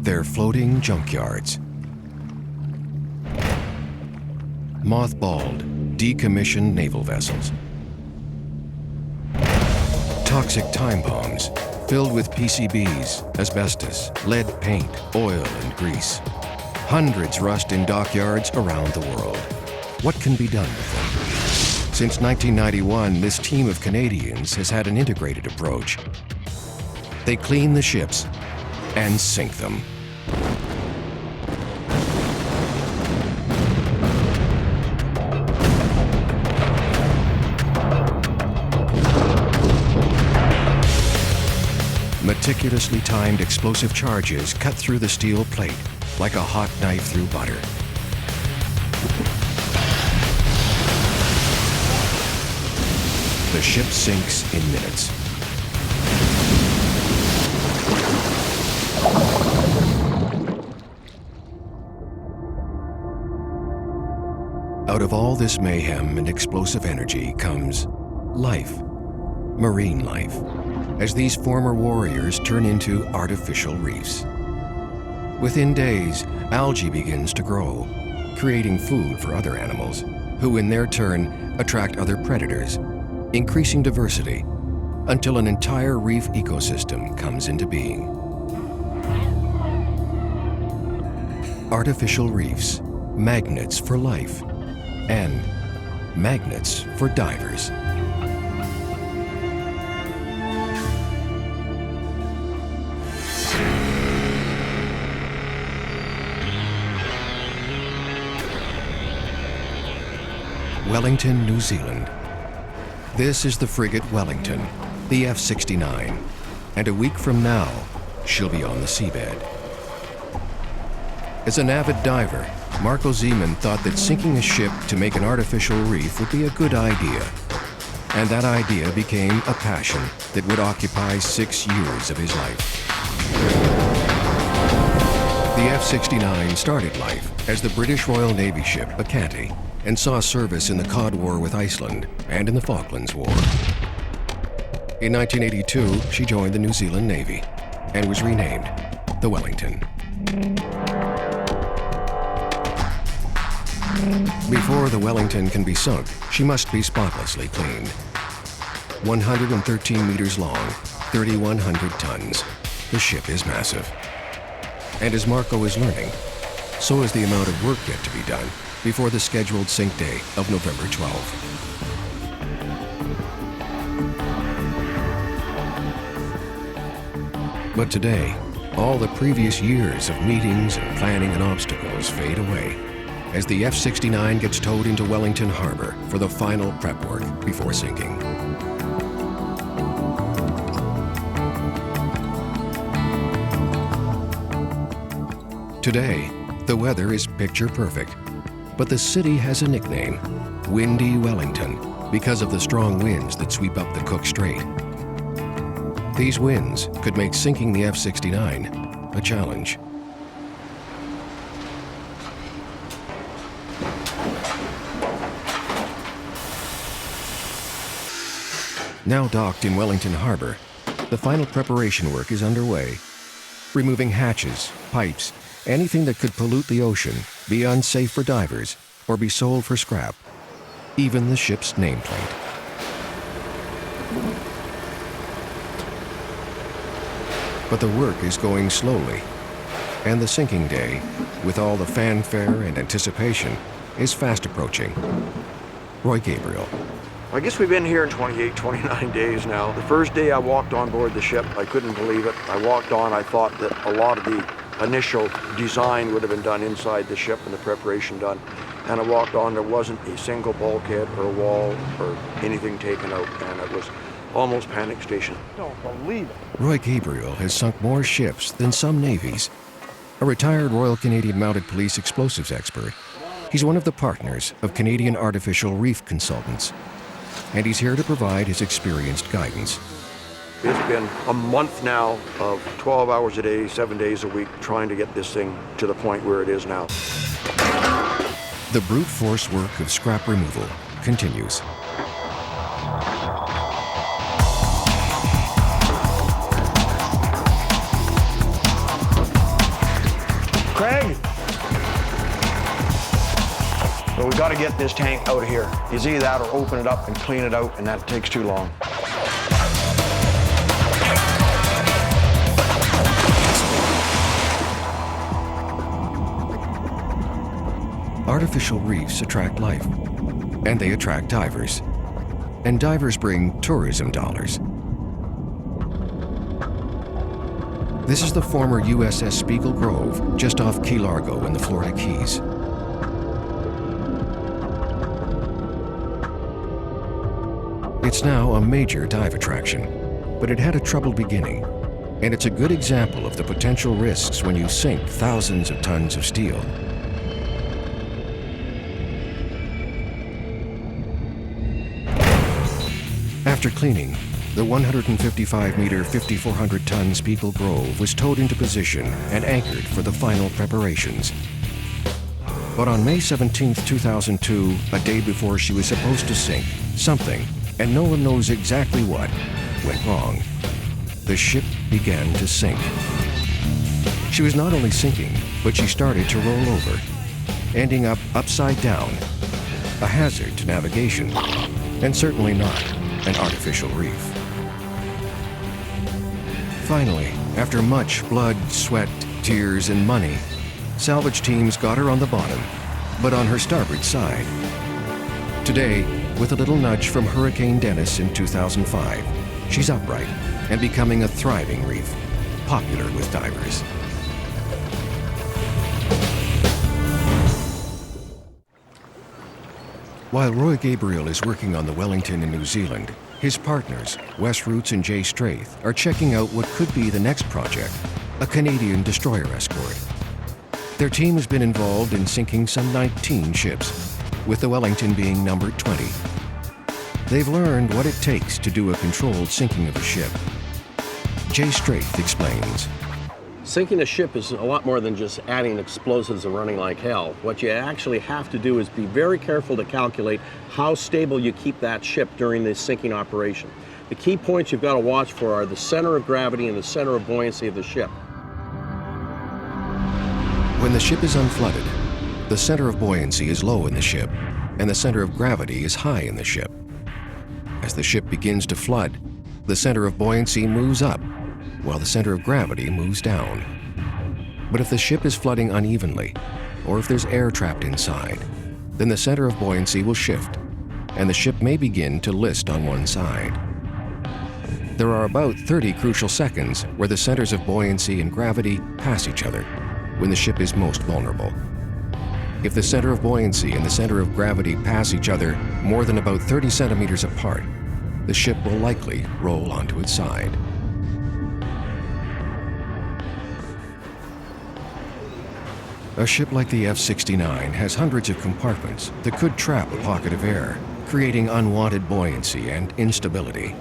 They're floating junkyards. Mothballed, decommissioned naval vessels. Toxic time bombs filled with PCBs, asbestos, lead paint, oil, and grease. Hundreds rust in dockyards around the world. What can be done with them? Since 1991, this team of Canadians has had an integrated approach. They clean the ships and sink them. Meticulously timed explosive charges cut through the steel plate like a hot knife through butter. The ship sinks in minutes. Out of all this mayhem and explosive energy comes life, marine life, as these former warriors turn into artificial reefs. Within days, algae begins to grow, creating food for other animals, who in their turn attract other predators, increasing diversity until an entire reef ecosystem comes into being. Artificial reefs, magnets for life, and magnets for divers. Wellington, New Zealand. This is the frigate Wellington, the F-69, and a week from now, she'll be on the seabed. As an avid diver, Marco Zeman thought that sinking a ship to make an artificial reef would be a good idea. And that idea became a passion that would occupy 6 years of his life. The F-69 started life as the British Royal Navy ship Bacchante and saw service in the Cod War with Iceland and in the Falklands War. In 1982, she joined the New Zealand Navy and was renamed the Wellington. Before the Wellington can be sunk, she must be spotlessly cleaned. 113 meters long, 3,100 tons. The ship is massive. And as Marco is learning, so is the amount of work yet to be done before the scheduled sink day of November 12th. But today, all the previous years of meetings and planning and obstacles fade away as the F-69 gets towed into Wellington Harbor for the final prep work before sinking. Today, the weather is picture perfect, but the city has a nickname, Windy Wellington, because of the strong winds that sweep up the Cook Strait. These winds could make sinking the F-69 a challenge. Now docked in Wellington Harbor, the final preparation work is underway, removing hatches, pipes, anything that could pollute the ocean, be unsafe for divers, or be sold for scrap, even the ship's nameplate. But the work is going slowly, and the sinking day, with all the fanfare and anticipation, is fast approaching. Roy Gabriel. I guess we've been here in 28, 29 days now. The first day I walked on board the ship, I couldn't believe it. I walked on, I thought that a lot of the initial design would have been done inside the ship and the preparation done. And I walked on, there wasn't a single bulkhead or a wall or anything taken out, and it was almost panic station. Don't believe it. Roy Gabriel has sunk more ships than some navies. A retired Royal Canadian Mounted Police explosives expert, he's one of the partners of Canadian Artificial Reef Consultants, and he's here to provide his experienced guidance. It's been a month now of 12 hours a day, 7 days a week, trying to get this thing to the point where it is now. The brute force work of scrap removal continues. to get this tank out of here. It's either that or open it up and clean it out, and that takes too long. Artificial reefs attract life, and they attract divers. And divers bring tourism dollars. This is the former USS Spiegel Grove, just off Key Largo in the Florida Keys. It's now a major dive attraction, but it had a troubled beginning, and it's a good example of the potential risks when you sink thousands of tons of steel. After cleaning, the 155-meter, 5,400-ton Spiegel Grove was towed into position and anchored for the final preparations. But on May 17, 2002, a day before she was supposed to sink, something, and no one knows exactly what, went wrong. The ship began to sink. She was not only sinking, but she started to roll over, ending up upside down, a hazard to navigation, and certainly not an artificial reef. Finally, after much blood, sweat, tears, and money, salvage teams got her on the bottom, but on her starboard side. Today, with a little nudge from Hurricane Dennis in 2005, she's upright and becoming a thriving reef, popular with divers. While Roy Gabriel is working on the Wellington in New Zealand, his partners, Wes Roots and Jay Straith, are checking out what could be the next project, a Canadian destroyer escort. Their team has been involved in sinking some 19 ships, with the Wellington being number 20. They've learned what it takes to do a controlled sinking of a ship. Jay Straith explains. Sinking a ship is a lot more than just adding explosives and running like hell. What you actually have to do is be very careful to calculate how stable you keep that ship during the sinking operation. The key points you've got to watch for are the center of gravity and the center of buoyancy of the ship. When the ship is unflooded, the center of buoyancy is low in the ship, and the center of gravity is high in the ship. As the ship begins to flood, the center of buoyancy moves up, while the center of gravity moves down. But if the ship is flooding unevenly, or if there's air trapped inside, then the center of buoyancy will shift, and the ship may begin to list on one side. There are about 30 crucial seconds where the centers of buoyancy and gravity pass each other, when the ship is most vulnerable. If the center of buoyancy and the center of gravity pass each other more than about 30 centimeters apart, the ship will likely roll onto its side. A ship like the F-69 has hundreds of compartments that could trap a pocket of air, creating unwanted buoyancy and instability.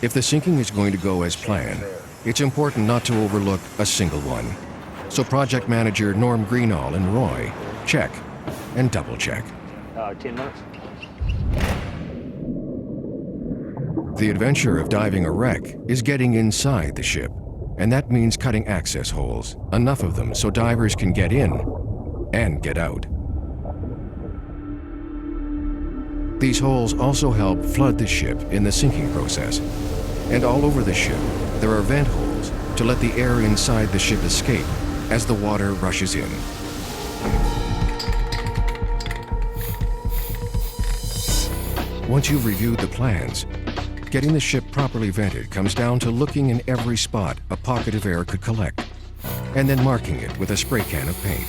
If the sinking is going to go as planned, it's important not to overlook a single one. So project manager Norm Greenall and Roy check and double check. 10 minutes. The adventure of diving a wreck is getting inside the ship, and that means cutting access holes, enough of them so divers can get in and get out. These holes also help flood the ship in the sinking process, and all over the ship there are vent holes to let the air inside the ship escape as the water rushes in. Once you've reviewed the plans, getting the ship properly vented comes down to looking in every spot a pocket of air could collect, and then marking it with a spray can of paint.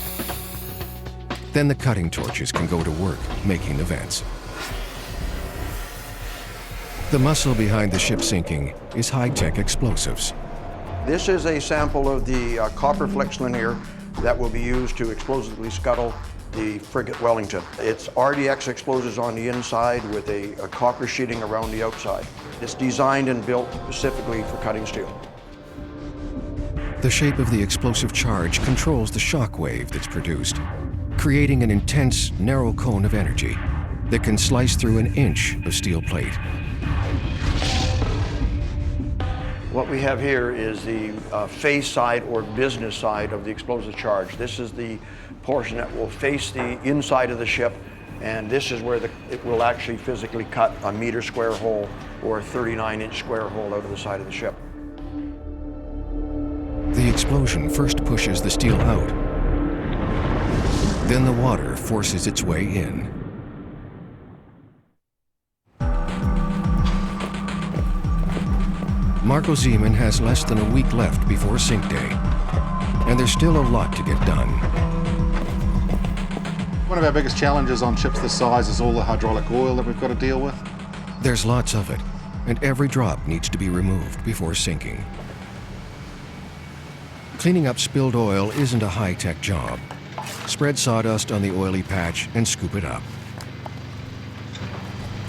Then the cutting torches can go to work making the vents. The muscle behind the ship sinking is high-tech explosives. This is a sample of the copper flex linear that will be used to explosively scuttle the frigate Wellington. It's RDX explosives on the inside with a copper sheeting around the outside. It's designed and built specifically for cutting steel. The shape of the explosive charge controls the shock wave that's produced, creating an intense, narrow cone of energy that can slice through an inch of steel plate. What we have here is the face side or business side of the explosive charge. This is the portion that will face the inside of the ship And this is where it will actually physically cut a meter square hole or a 39-inch square hole out of the side of the ship. The explosion first pushes the steel out. Then the water forces its way in. Marco Zeman has less than a week left before sink day, and there's still a lot to get done. One of our biggest challenges on ships this size is all the hydraulic oil that we've got to deal with. There's lots of it, and every drop needs to be removed before sinking. Cleaning up spilled oil isn't a high-tech job. Spread sawdust on the oily patch and scoop it up.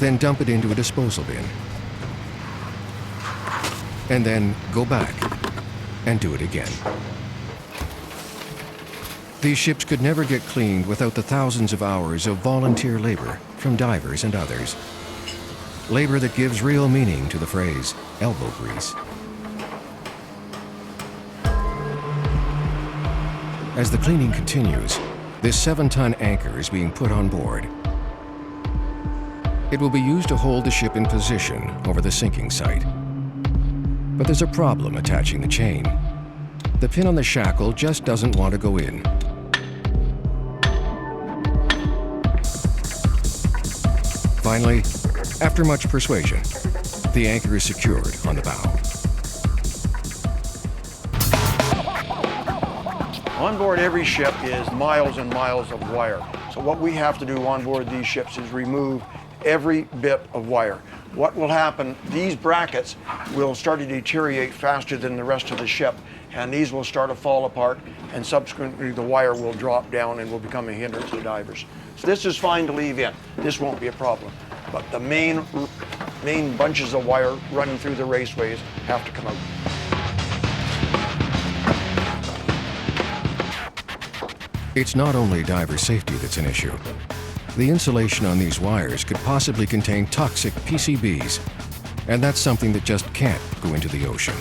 Then dump it into a disposal bin. And then go back and do it again. These ships could never get cleaned without the thousands of hours of volunteer labor from divers and others. Labor that gives real meaning to the phrase elbow grease. As the cleaning continues, this 7-ton anchor is being put on board. It will be used to hold the ship in position over the sinking site. But there's a problem attaching the chain. The pin on the shackle just doesn't want to go in. Finally, after much persuasion, the anchor is secured on the bow. On board every ship is miles and miles of wire. So what we have to do on board these ships is remove every bit of wire. What will happen, these brackets will start to deteriorate faster than the rest of the ship, and these will start to fall apart, and subsequently the wire will drop down and will become a hindrance to divers. So this is fine to leave in. This won't be a problem. But the main bunches of wire running through the raceways have to come out. It's not only diver safety that's an issue. The insulation on these wires could possibly contain toxic PCBs, and that's something that just can't go into the ocean.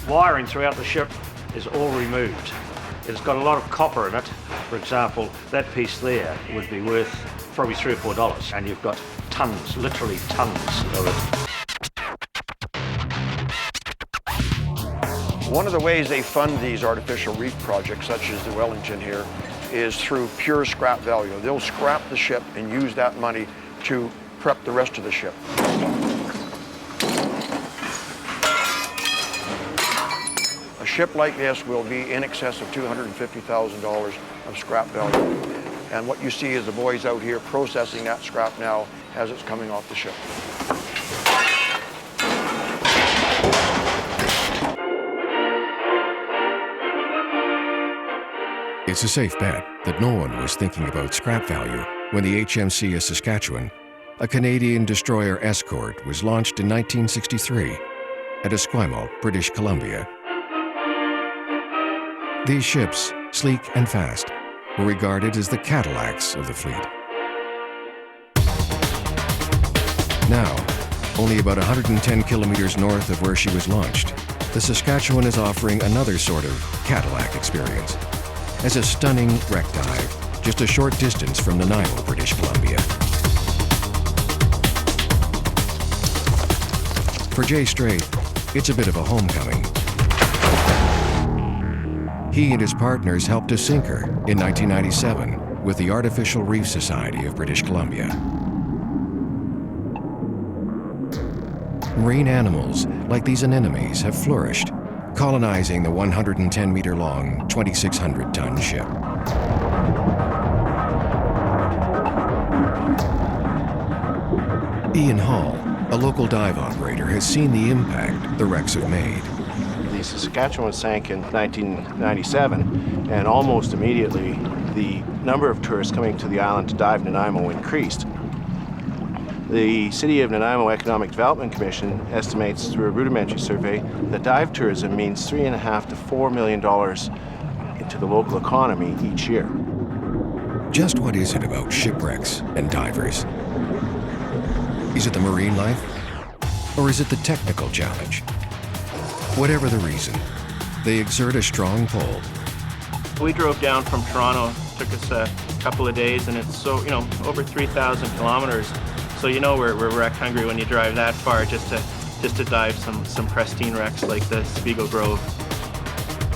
Wiring throughout the ship is all removed. It's got a lot of copper in it. For example, that piece there would be worth probably $3 or $4, and you've got tons, literally tons of it. One of the ways they fund these artificial reef projects, such as the Wellington here, is through pure scrap value. They'll scrap the ship and use that money to prep the rest of the ship. A ship like this will be in excess of $250,000 of scrap value. And what you see is the boys out here processing that scrap now as it's coming off the ship. It's a safe bet that no one was thinking about scrap value when the HMCS Saskatchewan, a Canadian destroyer escort, was launched in 1963 at Esquimalt, British Columbia. These ships, sleek and fast, were regarded as the Cadillacs of the fleet. Now, only about 110 kilometers north of where she was launched, the Saskatchewan is offering another sort of Cadillac experience as a stunning wreck dive just a short distance from Nanaimo, British Columbia. For Jay Strait, it's a bit of a homecoming. He and his partners helped to sink her in 1997 with the Artificial Reef Society of British Columbia. Marine animals like these anemones have flourished, colonizing the 110-meter-long, 2,600-ton ship. Ian Hall, a local dive operator, has seen the impact the wrecks have made. The Saskatchewan sank in 1997, and almost immediately the number of tourists coming to the island to dive Nanaimo increased. The City of Nanaimo Economic Development Commission estimates through a rudimentary survey that dive tourism means $3.5 to $4 million into the local economy each year. Just what is it about shipwrecks and divers? Is it the marine life? Or is it the technical challenge? Whatever the reason, they exert a strong pull. We drove down from Toronto, took us a couple of days, and it's so, over 3,000 kilometers. So we're wreck hungry when you drive that far just to dive some pristine wrecks like the Spiegel Grove.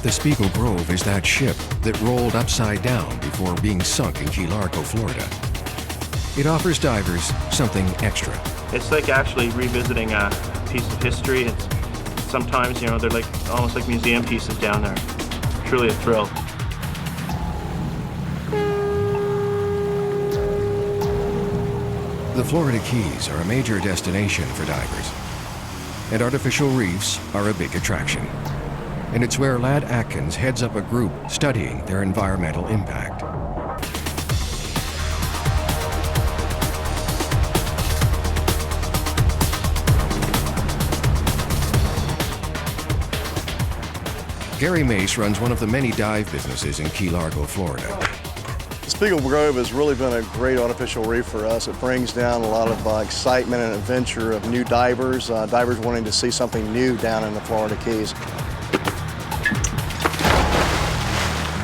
The Spiegel Grove is that ship that rolled upside down before being sunk in Key Largo, Florida. It offers divers something extra. It's like actually revisiting a piece of history. It's sometimes, they're like almost like museum pieces down there. Truly a thrill. The Florida Keys are a major destination for divers, and artificial reefs are a big attraction. And it's where Ladd Atkins heads up a group studying their environmental impact. Gary Mace runs one of the many dive businesses in Key Largo, Florida. The Spiegel Grove has really been a great artificial reef for us. It brings down a lot of excitement and adventure of new divers, divers wanting to see something new down in the Florida Keys.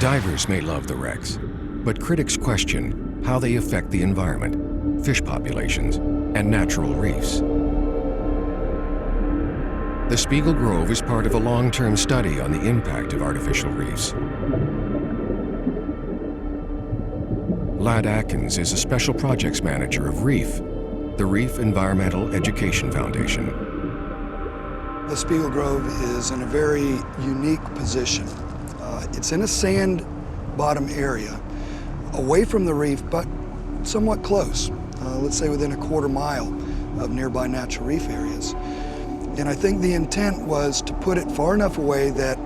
Divers may love the wrecks, but critics question how they affect the environment, fish populations, and natural reefs. The Spiegel Grove is part of a long-term study on the impact of artificial reefs. Ladd Atkins is a special projects manager of REEF, the Reef Environmental Education Foundation. The Spiegel Grove is in a very unique position. It's in a sand bottom area, away from the reef, but somewhat close. Let's say within a quarter mile of nearby natural reef areas. And I think the intent was to put it far enough away that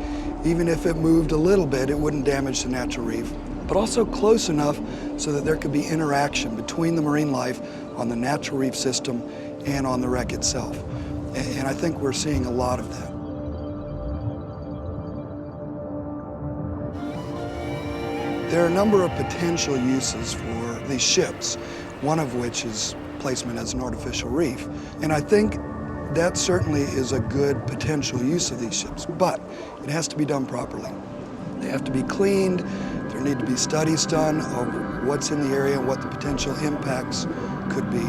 even if it moved a little bit, it wouldn't damage the natural reef, but also close enough so that there could be interaction between the marine life on the natural reef system and on the wreck itself. And I think we're seeing a lot of that. There are a number of potential uses for these ships, one of which is placement as an artificial reef. And I think that certainly is a good potential use of these ships, but it has to be done properly. They have to be cleaned. There need to be studies done of what's in the area and what the potential impacts could be.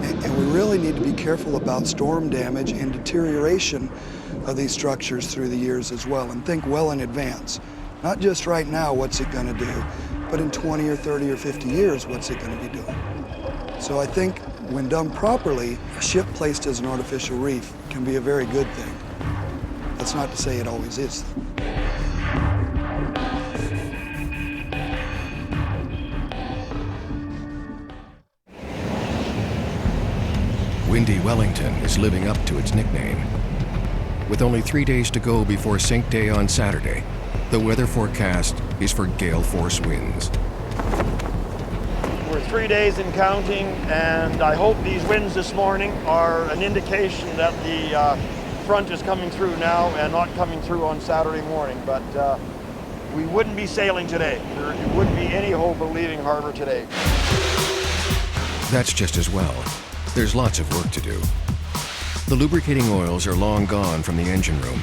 And we really need to be careful about storm damage and deterioration of these structures through the years as well, and think well in advance. Not just right now, what's it going to do, but in 20 or 30 or 50 years, what's it going to be doing? So I think when done properly, a ship placed as an artificial reef can be a very good thing. That's not to say it always is. Windy Wellington is living up to its nickname. With only 3 days to go before sink day on Saturday, the weather forecast is for gale force winds. We're 3 days in counting, and I hope these winds this morning are an indication that the front is coming through now and not coming through on Saturday morning. But we wouldn't be sailing today. There wouldn't be any hope of leaving harbor today. That's just as well. There's lots of work to do. The lubricating oils are long gone from the engine room,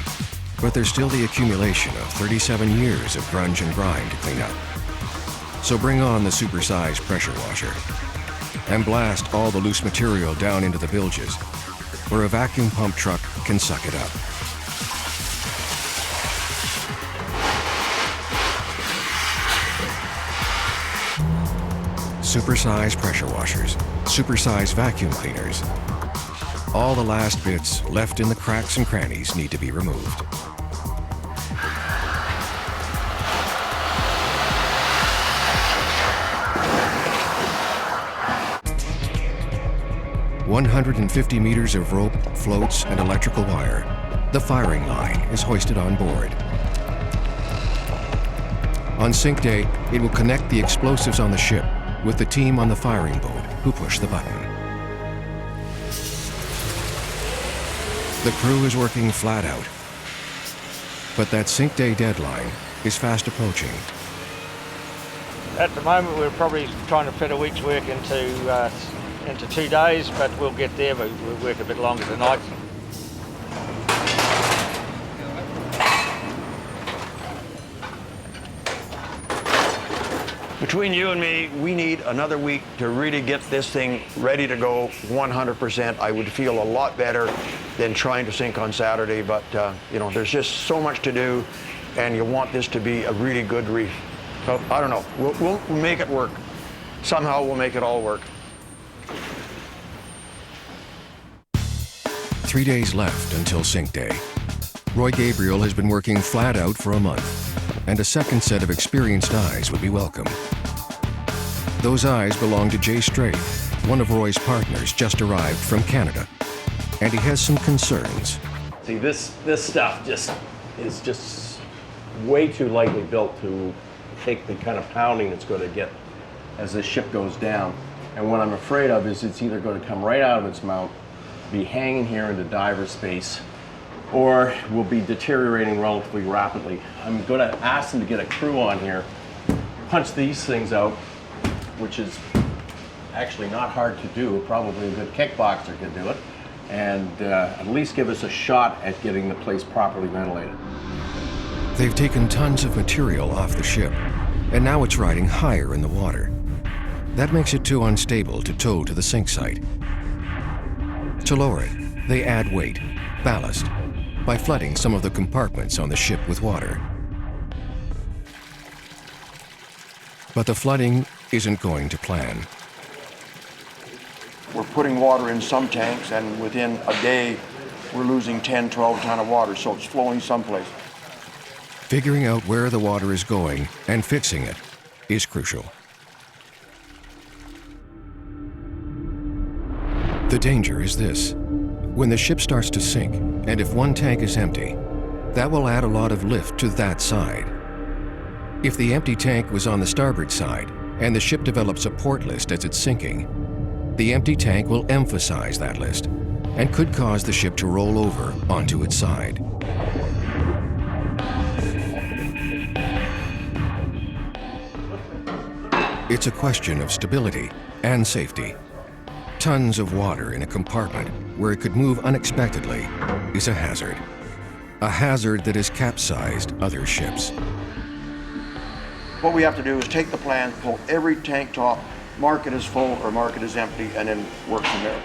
but there's still the accumulation of 37 years of grunge and grind to clean up. So bring on the supersized pressure washer and blast all the loose material down into the bilges, where a vacuum pump truck can suck it up. Supersized pressure washers, supersized vacuum cleaners. All the last bits left in the cracks and crannies need to be removed. "150 meters of rope, floats, and electrical wire. The firing line is hoisted on board. On sink day, it will connect the explosives on the ship with the team on the firing boat who push the button. The crew is working flat out, but that sink day deadline is fast approaching. At the moment, we're probably trying to fit a week's work into 2 days, but we'll get there. We'll work a bit longer tonight. Between you and me, we need another week to really get this thing ready to go 100%. I would feel a lot better than trying to sink on Saturday, but you know, there's just so much to do, and you want this to be a really good reef. So I don't know, we'll make it work. Somehow we'll make it all work. 3 days left until sink day. Roy Gabriel has been working flat out for a month, and a second set of experienced eyes would be welcome. Those eyes belong to Jay Strait, one of Roy's partners just arrived from Canada, and he has some concerns. See, this stuff is just way too lightly built to take the kind of pounding it's going to get as the ship goes down. And what I'm afraid of is it's either going to come right out of its mount, be hanging here into diver space, or will be deteriorating relatively rapidly. I'm going to ask them to get a crew on here, punch these things out, which is actually not hard to do. Probably a good kickboxer could do it, and at least give us a shot at getting the place properly ventilated. They've taken tons of material off the ship, and now it's riding higher in the water. That makes it too unstable to tow to the sink site. To lower it, they add weight, ballast, by flooding some of the compartments on the ship with water. But the flooding isn't going to plan. We're putting water in some tanks, and within a day, we're losing 10, 12 ton of water, so it's flowing someplace. Figuring out where the water is going and fixing it is crucial. The danger is this. When the ship starts to sink, and if one tank is empty, that will add a lot of lift to that side. If the empty tank was on the starboard side, and the ship develops a port list as it's sinking, the empty tank will emphasize that list, and could cause the ship to roll over onto its side. It's a question of stability and safety. Tons of water in a compartment where it could move unexpectedly is a hazard. A hazard that has capsized other ships. What we have to do is take the plan, pull every tank top, mark it as full or mark it as empty, and then work from there.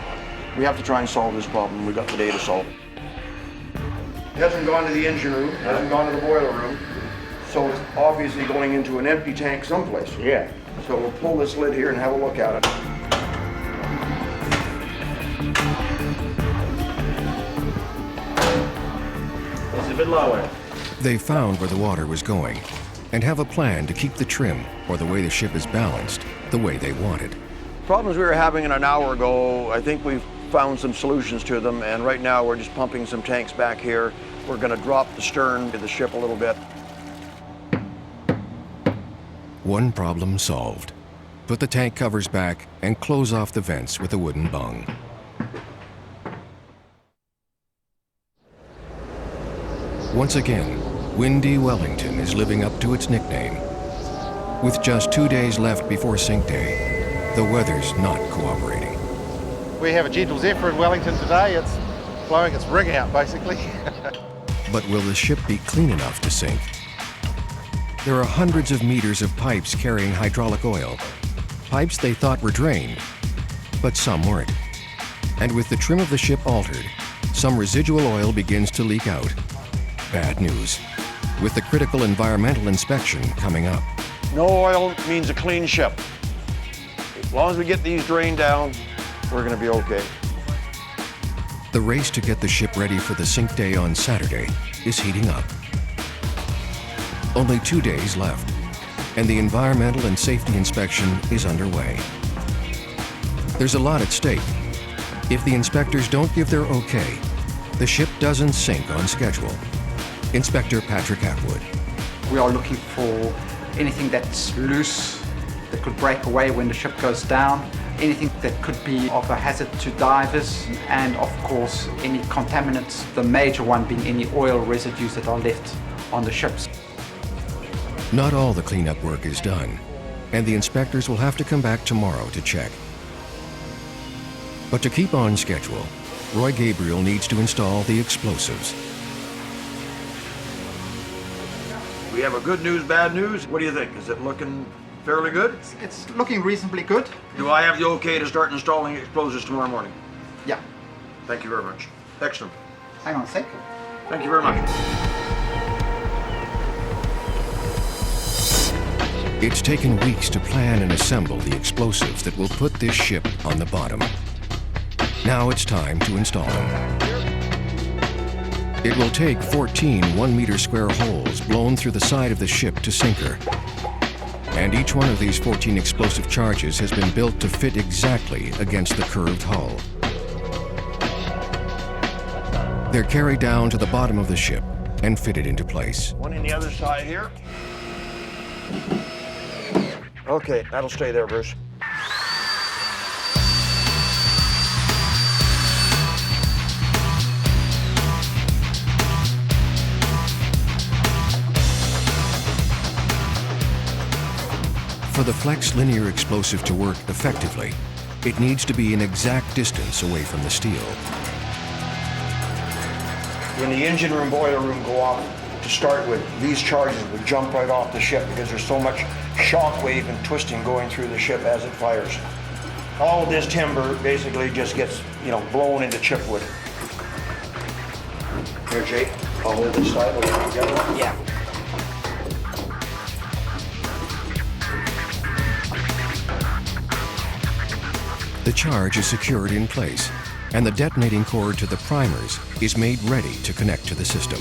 We have to try and solve this problem. We've got the day to solve it. It hasn't gone to the engine room, it hasn't gone to the boiler room, so it's obviously going into an empty tank someplace. Yeah. So we'll pull this lid here and have a look at it. It's a bit lower. They found where the water was going and have a plan to keep the trim, or the way the ship is balanced, the way they want it. Problems we were having an hour ago, I think we've found some solutions to them, and right now we're just pumping some tanks back here. We're going to drop the stern of the ship a little bit. One problem solved. Put the tank covers back and close off the vents with a wooden bung. Once again, Windy Wellington is living up to its nickname. With just 2 days left before sink day, the weather's not cooperating. We have a gentle zephyr in Wellington today. It's blowing its rig out, basically. But will the ship be clean enough to sink? There are hundreds of meters of pipes carrying hydraulic oil. Pipes they thought were drained, but some weren't. And with the trim of the ship altered, some residual oil begins to leak out. Bad news, with the critical environmental inspection coming up. No oil means a clean ship. As long as we get these drained down, we're going to be okay. The race to get the ship ready for the sink day on Saturday is heating up. Only 2 days left, and the environmental and safety inspection is underway. There's a lot at stake. If the inspectors don't give their okay, the ship doesn't sink on schedule. Inspector Patrick Atwood. We are looking for anything that's loose, that could break away when the ship goes down, anything that could be of a hazard to divers, and of course any contaminants, the major one being any oil residues that are left on the ships. Not all the cleanup work is done, and the inspectors will have to come back tomorrow to check. But to keep on schedule, Roy Gabriel needs to install the explosives. We have a good news, bad news. What do you think? Is it looking Fairly good? It's looking reasonably good. Do I have the okay to start installing explosives tomorrow morning? Yeah. Thank you very much. Excellent. Hang on a sec. Thank you very much. It's taken weeks to plan and assemble the explosives that will put this ship on the bottom. Now it's time to install them. It will take 14 1-meter square holes blown through the side of the ship to sink her. And each one of these 14 explosive charges has been built to fit exactly against the curved hull. They're carried down to the bottom of the ship and fitted into place. One in the other side here. Okay, that'll stay there, Bruce. For the flex linear explosive to work effectively, it needs to be an exact distance away from the steel. When the engine room, boiler room go off to start with, these charges would jump right off the ship because there's so much shock wave and twisting going through the ship as it fires. All of this timber basically just gets, blown into chipwood. Here, Jake, I'll hold this side, we'll get it together. Yeah. The charge is secured in place, and the detonating cord to the primers is made ready to connect to the system.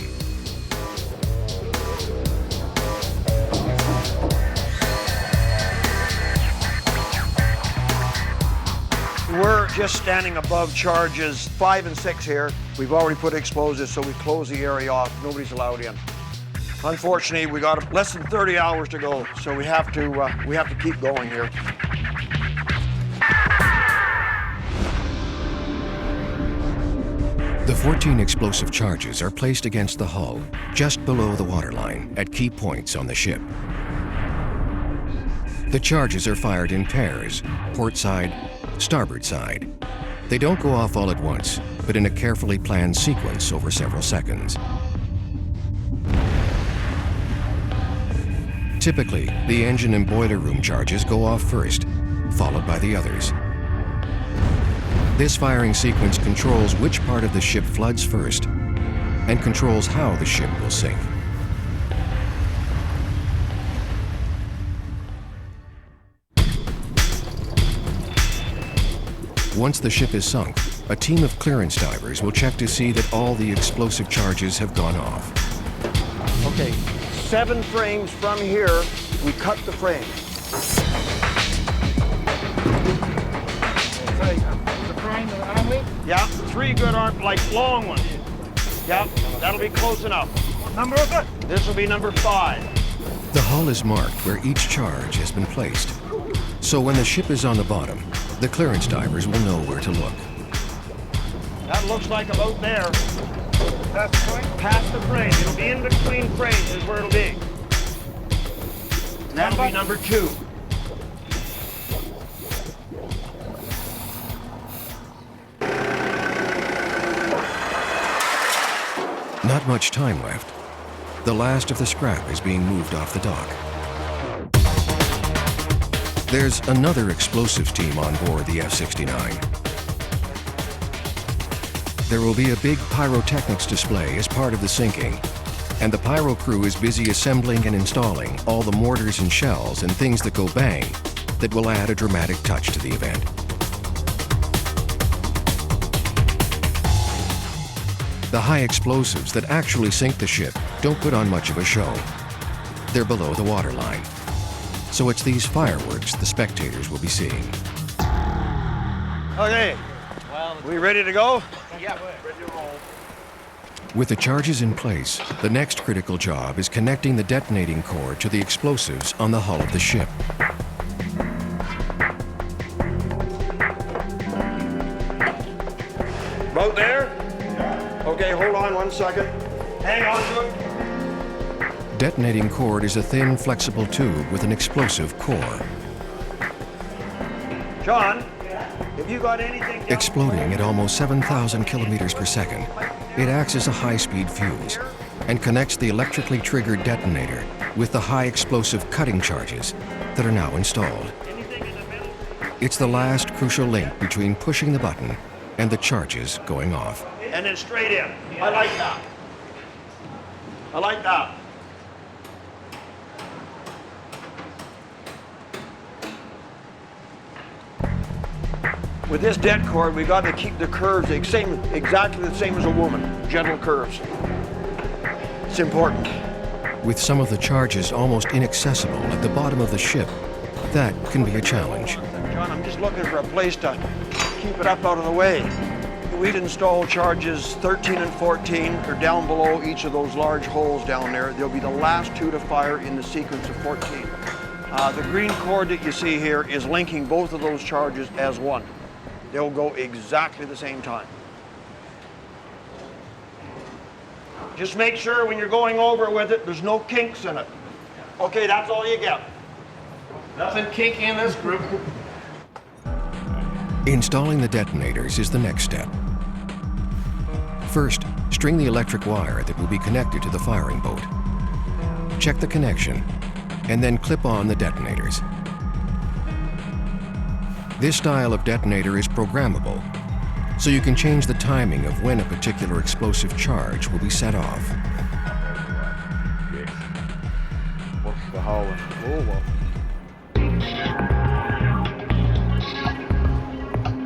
We're just standing above charges 5 and 6 here. We've already put explosives, so we close the area off. Nobody's allowed in. Unfortunately, we got less than 30 hours to go, so we have to keep going here. The 14 explosive charges are placed against the hull, just below the waterline, at key points on the ship. The charges are fired in pairs, port side, starboard side. They don't go off all at once, but in a carefully planned sequence over several seconds. Typically, the engine and boiler room charges go off first, followed by the others. This firing sequence controls which part of the ship floods first and controls how the ship will sink. Once the ship is sunk, a team of clearance divers will check to see that all the explosive charges have gone off. Okay, 7 frames from here, we cut the frame. Yeah, 3 good arm, like long ones. Yeah, that'll be close enough. What number is it? This will be number 5. The hull is marked where each charge has been placed. So when the ship is on the bottom, the clearance divers will know where to look. That looks like about there. Past the frame. It'll be in between frames is where it'll be. That'll be number 2. Not much time left. The last of the scrap is being moved off the dock. There's another explosives team on board the F-69. There will be a big pyrotechnics display as part of the sinking, and the pyro crew is busy assembling and installing all the mortars and shells and things that go bang that will add a dramatic touch to the event. The high explosives that actually sink the ship don't put on much of a show. They're below the waterline. So it's these fireworks the spectators will be seeing. Okay, we ready to go? Yeah, we're ready to roll. With the charges in place, the next critical job is connecting the detonating cord to the explosives on the hull of the ship. About there? Okay, hold on 1 second. Hang on to it. Detonating cord is a thin, flexible tube with an explosive core. John, have you got anything? Exploding at almost 7,000 kilometers per second, it acts as a high-speed fuse, and connects the electrically triggered detonator with the high explosive cutting charges that are now installed. It's the last crucial link between pushing the button and the charges going off. And then straight in. I like that. I like that. With this det cord, we got to keep the curves exactly the same as a woman. Gentle curves. It's important. With some of the charges almost inaccessible at the bottom of the ship, that can be a challenge. John, I'm just looking for a place to keep it up out of the way. We'd install charges 13 and 14 are down below each of those large holes down there. They'll be the last two to fire in the sequence of 14. The green cord that you see here is linking both of those charges as one. They'll go exactly the same time. Just make sure when you're going over with it, there's no kinks in it. Okay, that's all you get. Nothing kinky in this group. Installing the detonators is the next step. First, string the electric wire that will be connected to the firing boat. Check the connection, and then clip on the detonators. This style of detonator is programmable, so you can change the timing of when a particular explosive charge will be set off. What's the hole? Oh,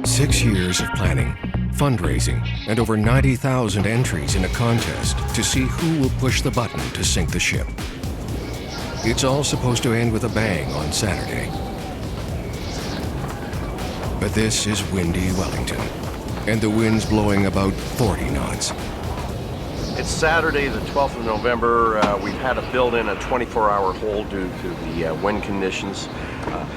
6 years of planning, fundraising, and over 90,000 entries in a contest to see who will push the button to sink the ship. It's all supposed to end with a bang on Saturday. But this is windy Wellington, and the wind's blowing about 40 knots. It's Saturday, the 12th of November. We've had to build in a 24-hour hold due to the wind conditions.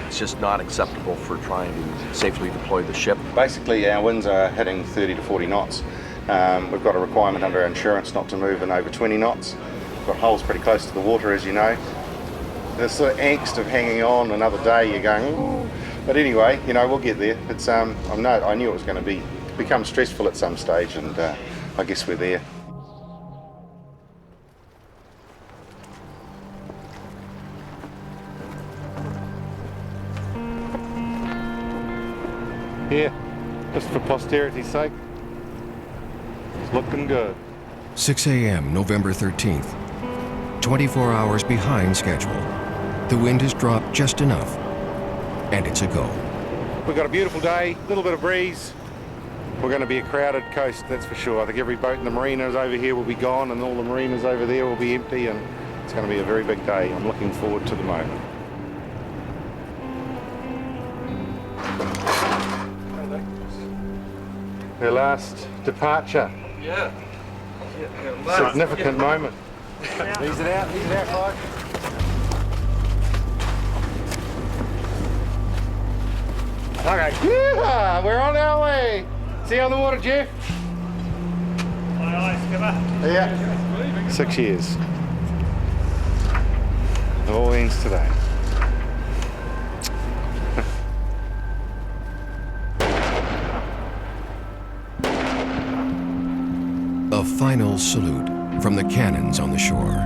It's just not acceptable for trying to safely deploy the ship. Basically, our winds are hitting 30 to 40 knots. We've got a requirement under our insurance not to move in over 20 knots. We've got holes pretty close to the water, as you know. The sort of angst of hanging on another day, you're going, ooh. But anyway, you know, we'll get there. It's I knew it was going to become stressful at some stage, and I guess we're there. Yeah, just for posterity's sake. It's looking good. 6 a.m., November 13th. 24 hours behind schedule. The wind has dropped just enough, and it's a go. We've got a beautiful day, a little bit of breeze. We're going to be a crowded coast, that's for sure. I think every boat in the marinas over here will be gone, and all the marinas over there will be empty, and it's going to be a very big day. I'm looking forward to the moment. Her last departure. Yeah. Significant moment. Ease it out, Clyde. Okay, yeah, we're on our way. See you on the water, Jeff. Aye, aye, skipper. Yeah. 6 years. It all ends today. A final salute from the cannons on the shore.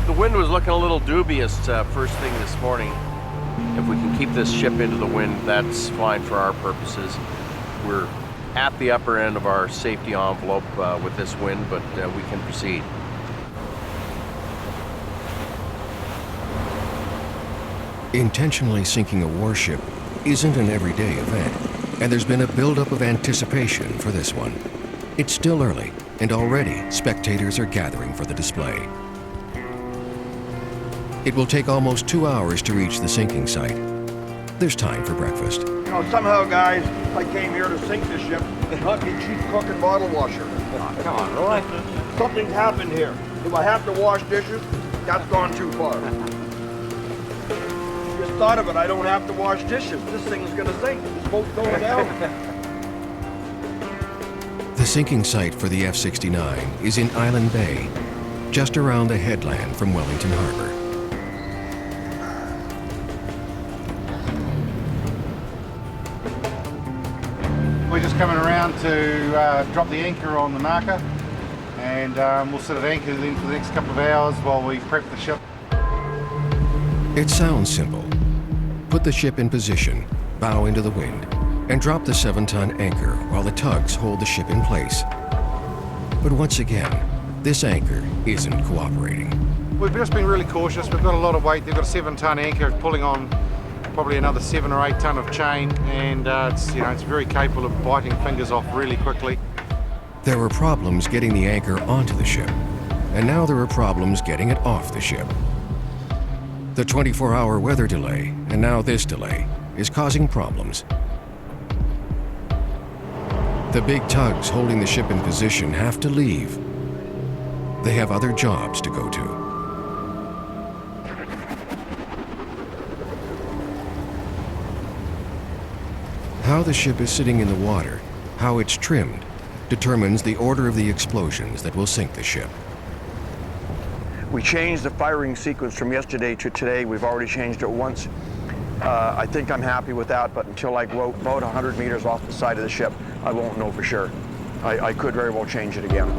The wind was looking a little dubious first thing this morning. If we can keep this ship into the wind, that's fine for our purposes. We're at the upper end of our safety envelope with this wind, but we can proceed. Intentionally sinking a warship isn't an everyday event, and there's been a buildup of anticipation for this one. It's still early, and already spectators are gathering for the display. It will take almost 2 hours to reach the sinking site. There's time for breakfast. You know, somehow, guys, I came here to sink this ship and not be chief cook and bottle washer. Oh, come on, Roy. Something's happened here. If I have to wash dishes, that's gone too far. Just thought of it, I don't have to wash dishes. This thing's gonna sink. This boat's going down. The sinking site for the F-69 is in Island Bay, just around the headland from Wellington Harbor. We're just coming around to drop the anchor on the marker, and we'll sit at anchor then for the next couple of hours while we prep the ship. It sounds simple. Put the ship in position, bow into the wind, and drop the 7-ton anchor while the tugs hold the ship in place. But once again, this anchor isn't cooperating. We've just been really cautious. We've got a lot of weight. They've got a 7-ton anchor pulling on probably another 7 or 8 ton of chain, and it's very capable of biting fingers off really quickly. There were problems getting the anchor onto the ship, and now there are problems getting it off the ship. The 24-hour weather delay, and now this delay, is causing problems. The big tugs holding the ship in position have to leave. They have other jobs to go to. How the ship is sitting in the water, how it's trimmed, determines the order of the explosions that will sink the ship. We changed the firing sequence from yesterday to today. We've already changed it once. I think I'm happy with that, but until I go about 100 meters off the side of the ship, I won't know for sure. I could very well change it again.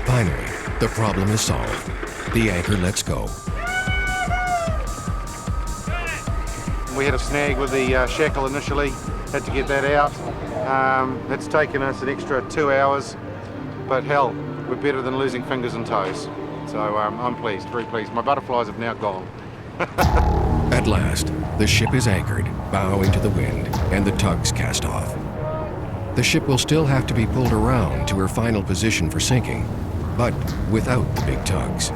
Finally, the problem is solved. The anchor lets go. We had a snag with the shackle initially, had to get that out. It's taken us an extra 2 hours, but hell, we're better than losing fingers and toes. So I'm pleased, very pleased. My butterflies have now gone. At last, the ship is anchored, bow into the wind, and the tugs cast off. The ship will still have to be pulled around to her final position for sinking, but without the big tugs.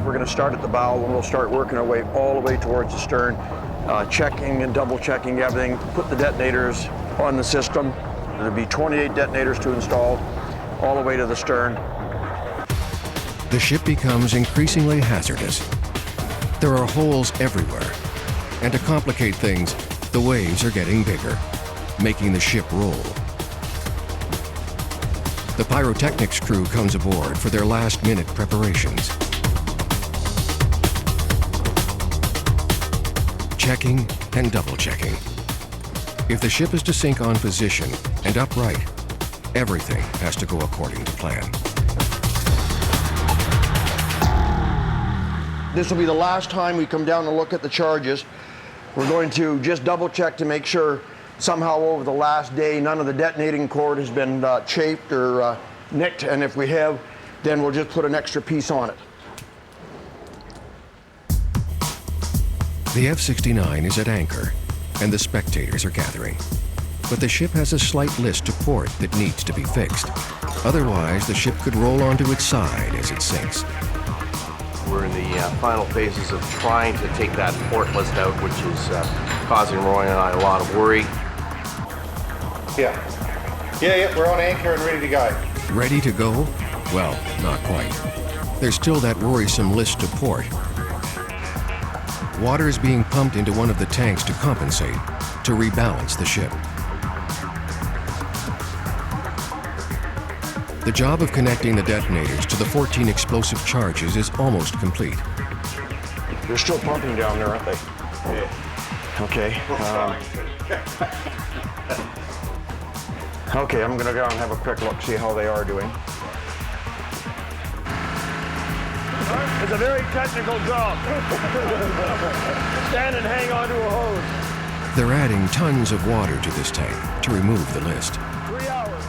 We're going to start at the bow, and we'll start working our way all the way towards the stern, checking and double checking everything, put the detonators on the system. There'll be 28 detonators to install all the way to the stern. The ship becomes increasingly hazardous. There are holes everywhere, and to complicate things, the waves are getting bigger, making the ship roll. The pyrotechnics crew comes aboard for their last-minute preparations. Checking and double-checking. If the ship is to sink on position and upright, everything has to go according to plan. This will be the last time we come down to look at the charges. We're going to just double-check to make sure somehow over the last day none of the detonating cord has been chafed or nicked, and if we have, then we'll just put an extra piece on it. The F-69 is at anchor, and the spectators are gathering. But the ship has a slight list to port that needs to be fixed. Otherwise, the ship could roll onto its side as it sinks. We're in the final phases of trying to take that port list out, which is causing Roy and I a lot of worry. Yeah, we're on anchor and ready to go. Ready to go? Well, not quite. There's still that worrisome list to port. Water is being pumped into one of the tanks to compensate, to rebalance the ship. The job of connecting the detonators to the 14 explosive charges is almost complete. They're still pumping down there, aren't they? Yeah. Okay. Okay, I'm going to go and have a quick look, see how they are doing. It's a very technical job. Stand and hang onto a hose. They're adding tons of water to this tank to remove the list. 3 hours.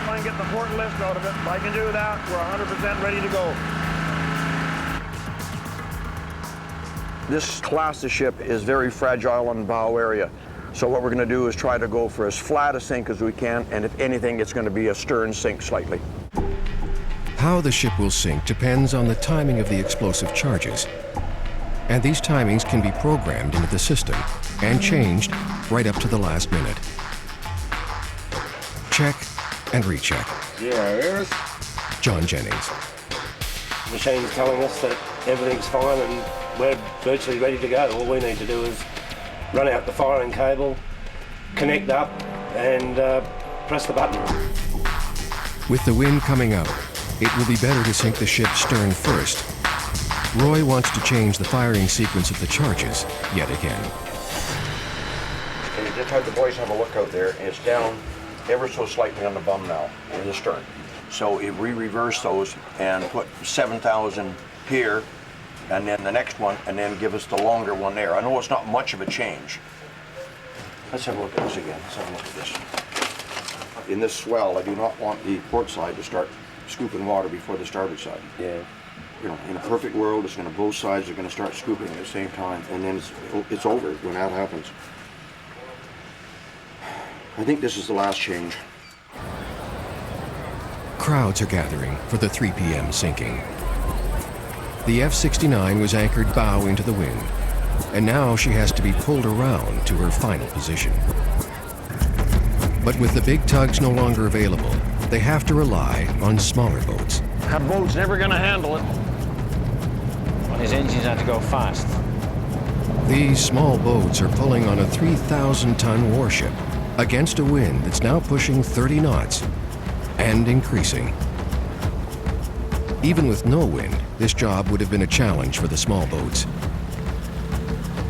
Try and get the port list out of it. If I can do that, we're 100% ready to go. This class of ship is very fragile on the bow area. So what we're going to do is try to go for as flat a sink as we can, and if anything, it's going to be a stern sink slightly. How the ship will sink depends on the timing of the explosive charges. And these timings can be programmed into the system and changed right up to the last minute. Check and recheck. Yeah, it is. John Jennings. Machine's telling us that everything's fine and we're virtually ready to go. All we need to do is run out the firing cable, connect up and press the button. With the wind coming out, it will be better to sink the ship's stern first. Roy wants to change the firing sequence of the charges yet again. And you just had the boys have a look out there, and it's down ever so slightly on the bum now, in the stern. So if we reverse those and put 7,000 here, and then the next one, and then give us the longer one there. I know it's not much of a change. Let's have a look at this again. Let's have a look at this. In this swell, I do not want the port side to start scooping water before the starboard side. Yeah. You know, in a perfect world, it's going to, both sides are going to start scooping at the same time, and then it's over when that happens. I think this is the last change. Crowds are gathering for the 3 p.m. sinking. The F-69 was anchored bow into the wind, and now she has to be pulled around to her final position. But with the big tugs no longer available, they have to rely on smaller boats. That boat's never going to handle it. Well, his engines have to go fast. These small boats are pulling on a 3,000-ton warship against a wind that's now pushing 30 knots and increasing. Even with no wind, this job would have been a challenge for the small boats.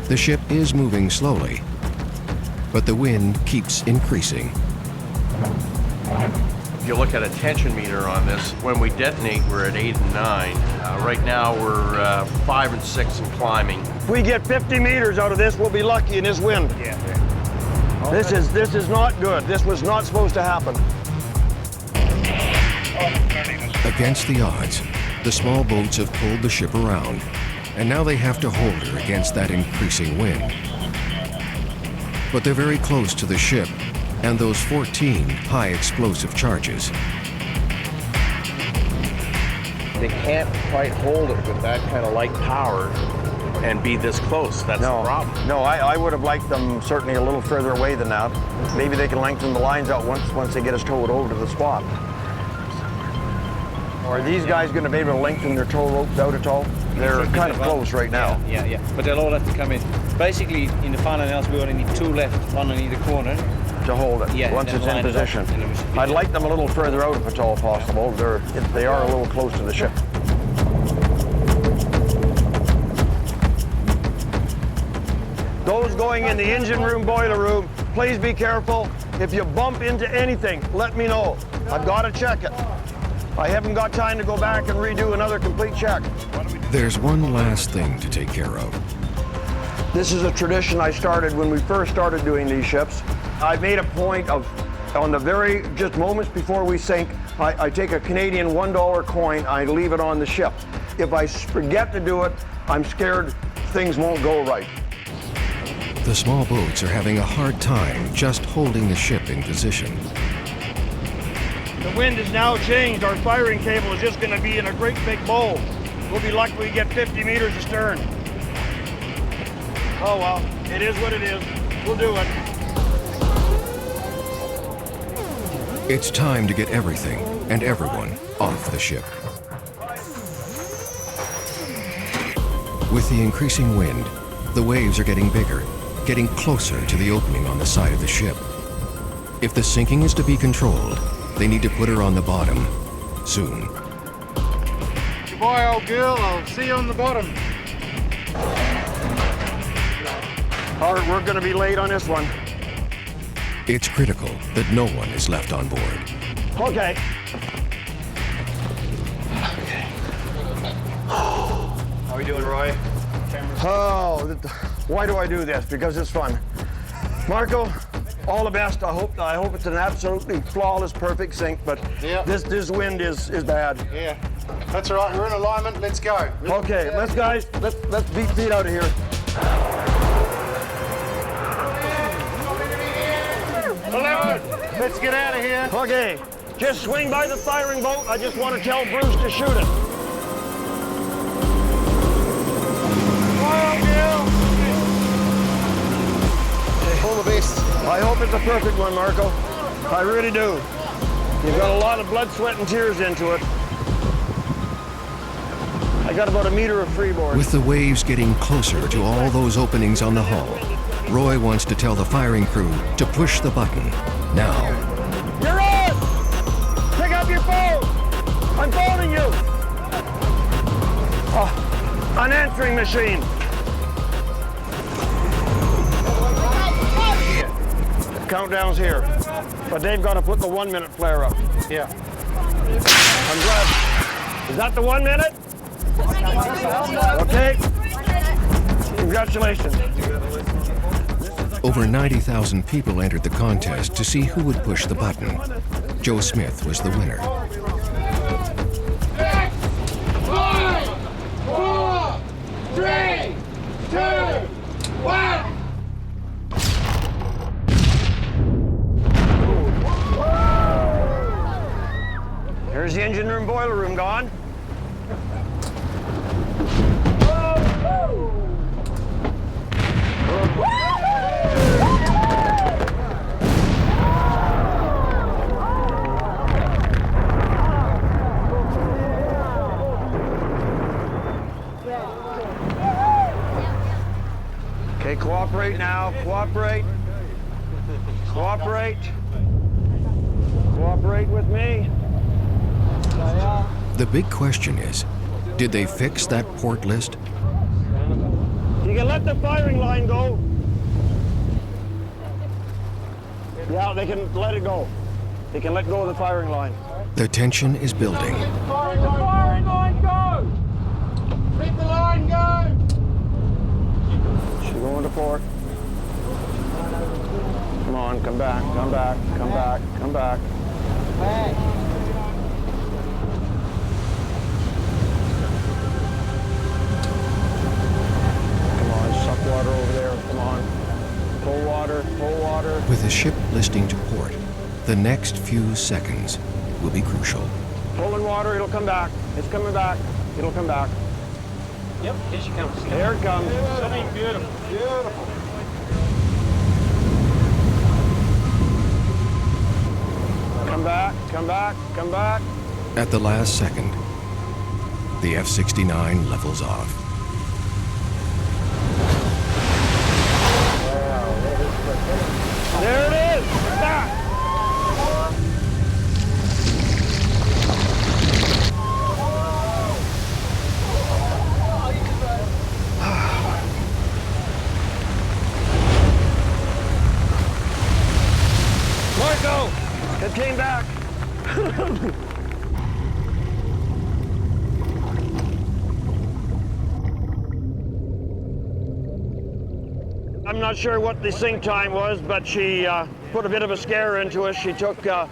The ship is moving slowly, but the wind keeps increasing. If you look at a tension meter on this, when we detonate, we're at 8 and 9. Right now, we're 5 and 6 and climbing. If we get 50 meters out of this, we'll be lucky in this wind. Yeah. This is not good. This was not supposed to happen. Against the odds, the small boats have pulled the ship around, and now they have to hold her against that increasing wind. But they're very close to the ship and those 14 high explosive charges. They can't quite hold it with that kind of light power and be this close. That's the problem. No, I would have liked them certainly a little further away than that. Maybe they can lengthen the lines out once they get us towed over to the spot. Are these guys going to be able to lengthen their tow ropes out at all? They're kind of close right now. Yeah. But they'll all have to come in. Basically, in the final analysis, we only need 2 left, one on either corner. To hold it, Yeah, once it's in position. I'd like them a little further out if at all possible. They are a little close to the ship. Those going in the engine room, boiler room, please be careful. If you bump into anything, let me know. I've got to check it. I haven't got time to go back and redo another complete check. There's one last thing to take care of. This is a tradition I started when we first started doing these ships. I made a point of, on the very just moments before we sink, I take a Canadian $1 coin, I leave it on the ship. If I forget to do it, I'm scared things won't go right. The small boats are having a hard time just holding the ship in position. The wind has now changed. Our firing cable is just going to be in a great big bowl. We'll be lucky we get 50 meters astern. Oh well, it is what it is. We'll do it. It's time to get everything and everyone off the ship. With the increasing wind, the waves are getting bigger, getting closer to the opening on the side of the ship. If the sinking is to be controlled, they need to put her on the bottom soon. Goodbye, old girl. I'll see you on the bottom. All right, we're going to be late on this one. It's critical that no one is left on board. Okay. How are we doing, Roy? Oh, why do I do this? Because it's fun. Marco, all the best. I hope it's an absolutely flawless, perfect sink, but this wind is bad. Yeah, that's all right. We're in alignment. Let's go. Okay, let's beat feet out of here. 11. Let's get out of here. Okay, just swing by the firing boat. I just want to tell Bruce to shoot it. All the best. I hope it's a perfect one, Marco. I really do. You've got a lot of blood, sweat, and tears into it. I got about a meter of freeboard. With the waves getting closer to all those openings on the hull, Roy wants to tell the firing crew to push the button now. You're on! Pick up your phone! I'm phoning you! Oh, unanswering machine. Countdown's here, but they've got to put the 1 minute flare up. Yeah. I'm glad. Is that the 1 minute? Okay. Congratulations. Over 90,000 people entered the contest to see who would push the button. Joe Smith was the winner. 5, 4, 3, 2, 1. Here's the engine room, boiler room gone. Okay, cooperate now, cooperate. Cooperate. Cooperate with me. The big question is, did they fix that port list? You can let the firing line go. Yeah, they can let it go. They can let go of the firing line. The tension is building. Let the firing line go! Let the line go! She's going to port. Come on, come back, come back, come back, come back. Come on, suck water over there, come on. Pull water, pull water. With the ship listing to port, the next few seconds will be crucial. Pulling water, it'll come back. It's coming back. It'll come back. Yep, here she comes. There it comes. Sitting beautiful. Beautiful. Come back, come back, come back. At the last second, the F-69 levels off. There it is. Back. Marco, it came back. I'm not sure what the sink time was, but she put a bit of a scare into us. She took a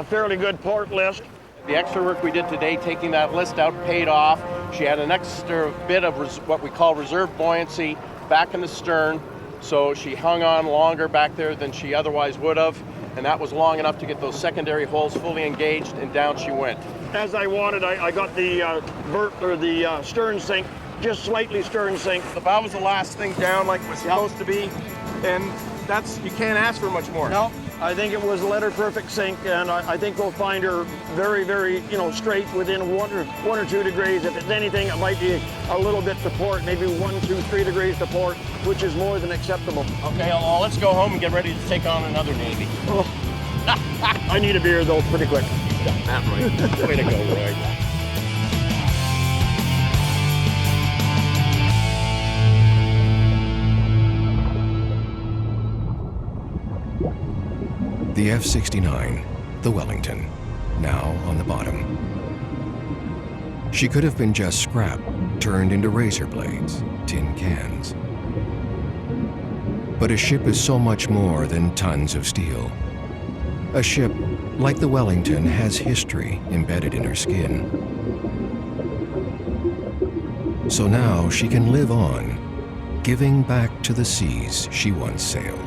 fairly good port list. The extra work we did today, taking that list out, paid off. She had an extra bit of what we call reserve buoyancy back in the stern, so she hung on longer back there than she otherwise would have, and that was long enough to get those secondary holes fully engaged, and down she went. As I wanted, I got the the stern sink, just slightly stern sink. The bow was the last thing down like it was supposed to be, and you can't ask for much more. No, I think it was letter perfect sink, and I think we'll find her very, very, straight within one or 2 degrees. If it's anything, it might be a little bit to port, maybe 1, 2, 3 degrees to port, which is more than acceptable. Okay, well, let's go home and get ready to take on another Navy. Oh. I need a beer though, pretty quick. That right. Way to go, Roy. The F-69, the Wellington, now on the bottom. She could have been just scrap, turned into razor blades, tin cans. But a ship is so much more than tons of steel. A ship, like the Wellington, has history embedded in her skin. So now she can live on, giving back to the seas she once sailed.